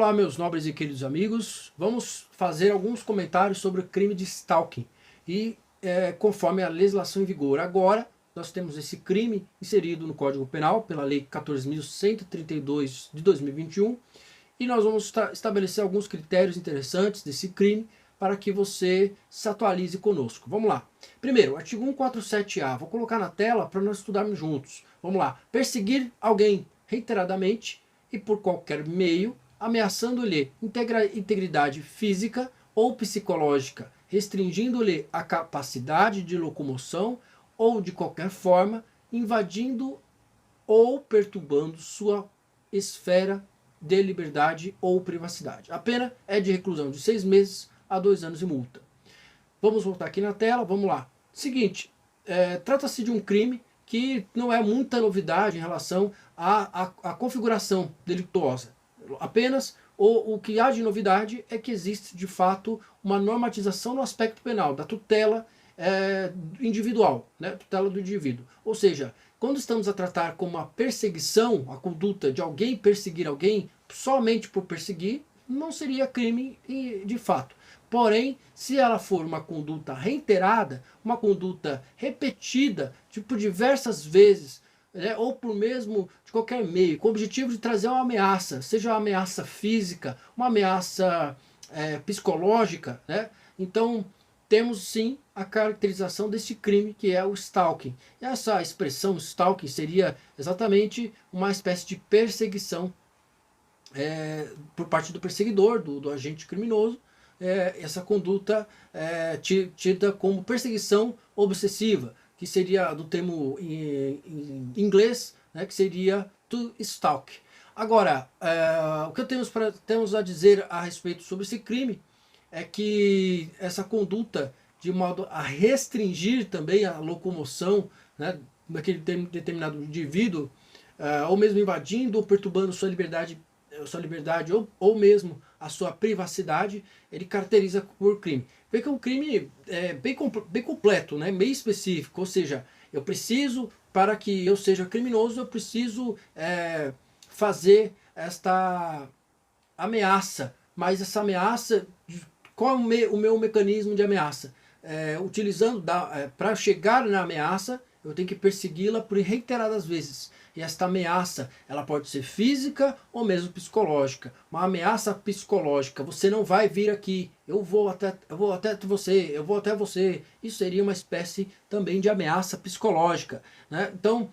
Olá, meus nobres e queridos amigos. Vamos fazer alguns comentários sobre o crime de stalking. E conforme a legislação em vigor agora, nós temos esse crime inserido no Código Penal pela Lei 14.132 de 2021. E nós vamos estabelecer alguns critérios interessantes desse crime para que você se atualize conosco. Vamos lá. Primeiro, artigo 147A. Vou colocar na tela para nós estudarmos juntos. Vamos lá. Perseguir alguém reiteradamente e por qualquer meio, ameaçando-lhe integridade física ou psicológica, restringindo-lhe a capacidade de locomoção ou de qualquer forma, invadindo ou perturbando sua esfera de liberdade ou privacidade. A pena é de reclusão de 6 meses a 2 anos e multa. Vamos voltar aqui na tela, vamos lá. Seguinte, trata-se de um crime que não é muita novidade em relação à configuração delituosa. Apenas o que há de novidade é que existe de fato uma normatização no aspecto penal, da tutela individual, né? Tutela do indivíduo. Ou seja, quando estamos a tratar como uma perseguição, a conduta de alguém perseguir alguém somente por perseguir, não seria crime de fato. Porém, se ela for uma conduta reiterada, uma conduta repetida, por diversas vezes, né, ou por mesmo de qualquer meio, com o objetivo de trazer uma ameaça, seja uma ameaça física, uma ameaça psicológica, né, então temos sim a caracterização desse crime que é o stalking. E essa expressão stalking seria exatamente uma espécie de perseguição por parte do perseguidor, do agente criminoso, essa conduta tida como perseguição obsessiva, que seria do termo em inglês, né, que seria to stalk. Agora, o que temos a dizer a respeito sobre esse crime é que essa conduta, de modo a restringir também a locomoção, né, daquele determinado indivíduo, ou mesmo invadindo ou perturbando sua liberdade ou mesmo a sua privacidade, ele caracteriza por crime. Vê que é um crime bem completo, né? Meio específico, ou seja, eu preciso, para que eu seja criminoso, eu preciso fazer esta ameaça, mas essa ameaça, qual é o meu mecanismo de ameaça? Utilizando, para chegar na ameaça, eu tenho que persegui-la por reiteradas vezes. E esta ameaça, ela pode ser física ou mesmo psicológica. Uma ameaça psicológica, você não vai vir aqui, eu vou até você. Isso seria uma espécie também de ameaça psicológica, né? Então,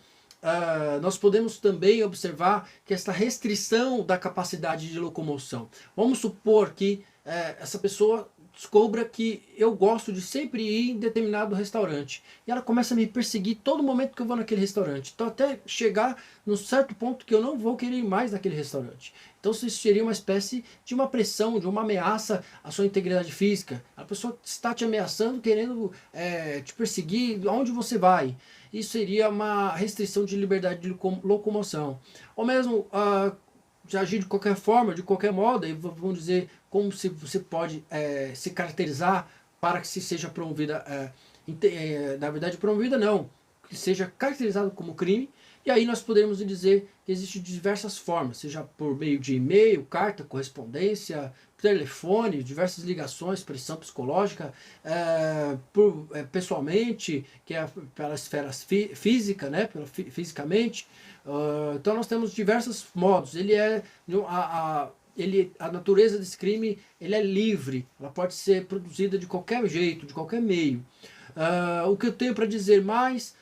nós podemos também observar que esta restrição da capacidade de locomoção. Vamos supor que essa pessoa descubra que eu gosto de sempre ir em determinado restaurante. E ela começa a me perseguir todo momento que eu vou naquele restaurante. Então até chegar num certo ponto que eu não vou querer ir mais naquele restaurante. Então isso seria uma espécie de uma pressão, de uma ameaça à sua integridade física. A pessoa está te ameaçando, querendo te perseguir aonde você vai. Isso seria uma restrição de liberdade de locomoção. Ou mesmo de agir de qualquer forma, de qualquer modo, e vamos dizer como se você pode se caracterizar para que se seja promovida, na verdade promovida não, que seja caracterizado como crime, e aí nós podemos dizer que existem diversas formas, seja por meio de e-mail, carta, correspondência, telefone, diversas ligações, pressão psicológica, pessoalmente, que é pela esfera física, né, fisicamente. Então nós temos diversos modos. A natureza desse crime, ele é livre, ela pode ser produzida de qualquer jeito, de qualquer meio. O que eu tenho para dizer mais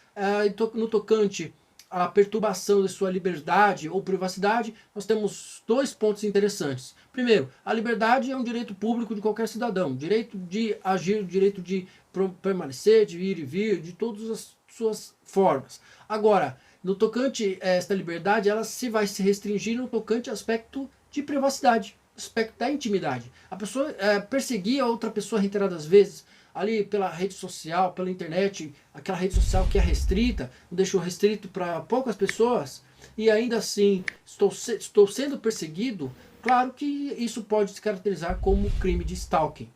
no tocante à perturbação de sua liberdade ou privacidade, nós temos 2 pontos interessantes. Primeiro, a liberdade é um direito público de qualquer cidadão, direito de agir, direito de permanecer, de ir e vir, de todas as suas formas. Agora, no tocante a esta liberdade, ela vai se restringir no tocante ao aspecto de privacidade, aspecto da intimidade. A pessoa perseguir a outra pessoa reiteradas vezes, ali pela rede social, pela internet, aquela rede social que é restrita, deixou restrito para poucas pessoas, e ainda assim estou sendo perseguido, claro que isso pode se caracterizar como crime de stalking.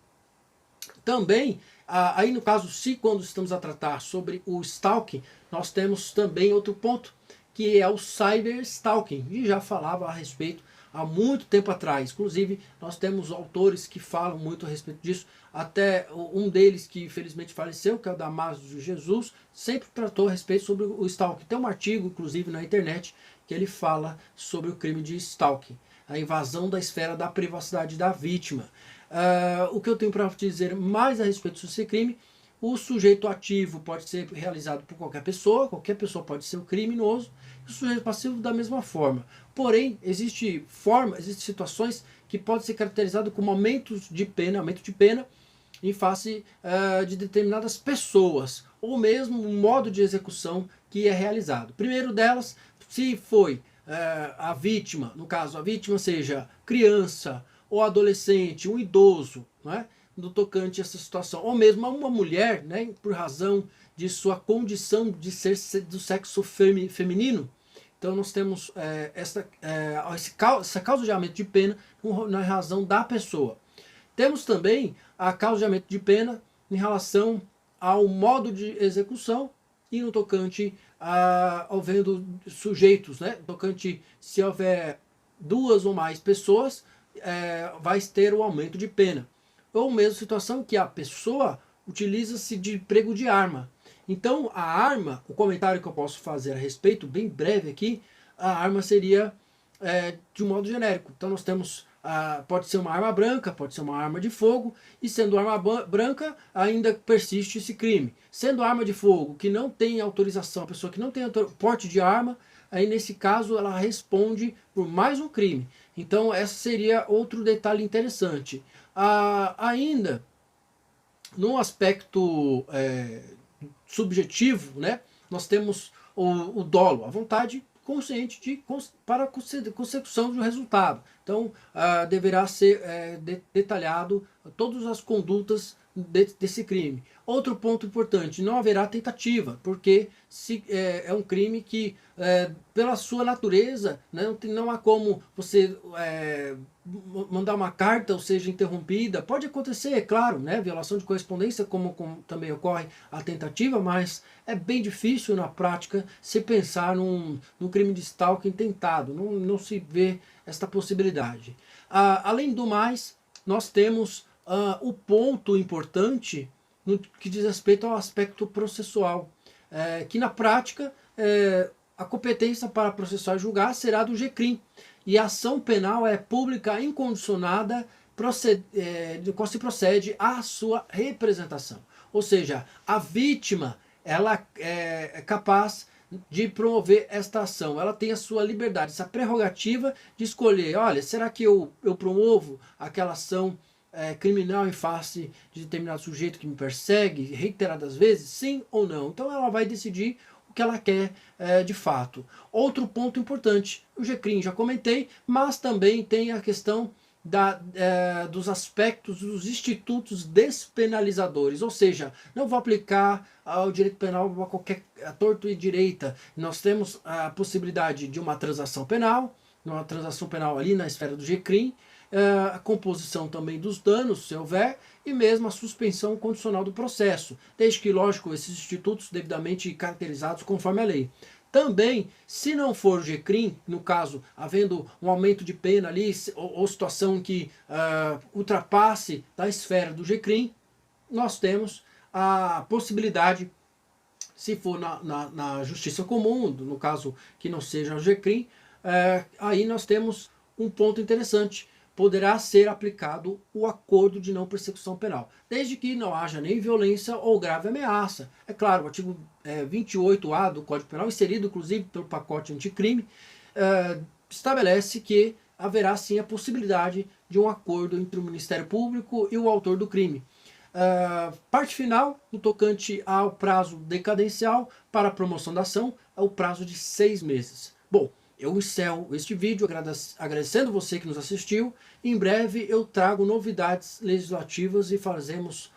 Também, aí no caso, quando estamos a tratar sobre o stalking, nós temos também outro ponto, que é o cyberstalking, e já falava a respeito há muito tempo atrás. Inclusive, nós temos autores que falam muito a respeito disso. Até um deles, que infelizmente faleceu, que é o Damásio de Jesus, sempre tratou a respeito sobre o stalking. Tem um artigo, inclusive, na internet, que ele fala sobre o crime de stalking, a invasão da esfera da privacidade da vítima. O que eu tenho para dizer mais a respeito desse crime: o sujeito ativo pode ser realizado por qualquer pessoa pode ser um criminoso, e o sujeito passivo da mesma forma. Porém, existem situações que podem ser caracterizadas como aumento de pena em face de determinadas pessoas, ou mesmo um modo de execução que é realizado. Primeiro delas, se foi a vítima, no caso a vítima seja criança ou adolescente, um idoso, não é? No tocante a essa situação, ou mesmo uma mulher, né, por razão de sua condição de ser do sexo feminino. Então nós temos essa causa de aumento de pena na razão da pessoa. Temos também a causa de aumento de pena em relação ao modo de execução e no tocante havendo sujeitos, né? Tocante, se houver duas ou mais pessoas, vai ter o aumento de pena. Ou mesmo situação que a pessoa utiliza-se de emprego de arma. Então a arma, o comentário que eu posso fazer a respeito, bem breve aqui, a arma seria de um modo genérico. Então nós temos, pode ser uma arma branca, pode ser uma arma de fogo, e sendo arma branca, ainda persiste esse crime. Sendo arma de fogo, que não tem autorização, a pessoa que não tem porte de arma, aí nesse caso ela responde por mais um crime. Então esse seria outro detalhe interessante. Ainda, no aspecto subjetivo, né, nós temos o dolo, a vontade consciente para a consecução de um resultado. Então, deverá ser detalhado todas as condutas desse crime. Outro ponto importante: não haverá tentativa, porque é um crime que, pela sua natureza, não há como você mandar uma carta ou seja interrompida. Pode acontecer, é claro, né, violação de correspondência, como também ocorre a tentativa, mas é bem difícil na prática se pensar num crime de stalking tentado. Não se vê esta possibilidade. Além do mais, nós temos o ponto importante no que diz respeito ao aspecto processual, que na prática a competência para processar e julgar será do GCRIM, e a ação penal é pública incondicionada, se procede à sua representação. Ou seja, a vítima ela é capaz de promover esta ação, ela tem a sua liberdade, essa prerrogativa de escolher: olha, será que eu promovo aquela ação criminal em face de determinado sujeito que me persegue reiteradas vezes, sim ou não? Então ela vai decidir o que ela quer de fato. Outro ponto importante: o GCRIM já comentei, mas também tem a questão dos aspectos dos institutos despenalizadores, ou seja, não vou aplicar o direito penal a qualquer torto e direita. Nós temos a possibilidade de uma transação penal ali na esfera do GCRIM, a composição também dos danos, se houver, e mesmo a suspensão condicional do processo, desde que, lógico, esses institutos devidamente caracterizados conforme a lei. Também, se não for o GCRIM, no caso, havendo um aumento de pena ali, ou situação que ultrapasse da esfera do GCRIM, nós temos a possibilidade, se for na justiça comum, no caso que não seja o GCRIM, aí nós temos um ponto interessante: poderá ser aplicado o acordo de não persecução penal, desde que não haja nem violência ou grave ameaça. É claro, o artigo 28A do Código Penal, inserido inclusive pelo pacote anticrime, estabelece que haverá sim a possibilidade de um acordo entre o Ministério Público e o autor do crime. Parte final, no tocante ao prazo decadencial para a promoção da ação, é o prazo de 6 meses. Bom, eu encerro este vídeo agradecendo você que nos assistiu. Em breve eu trago novidades legislativas e faremos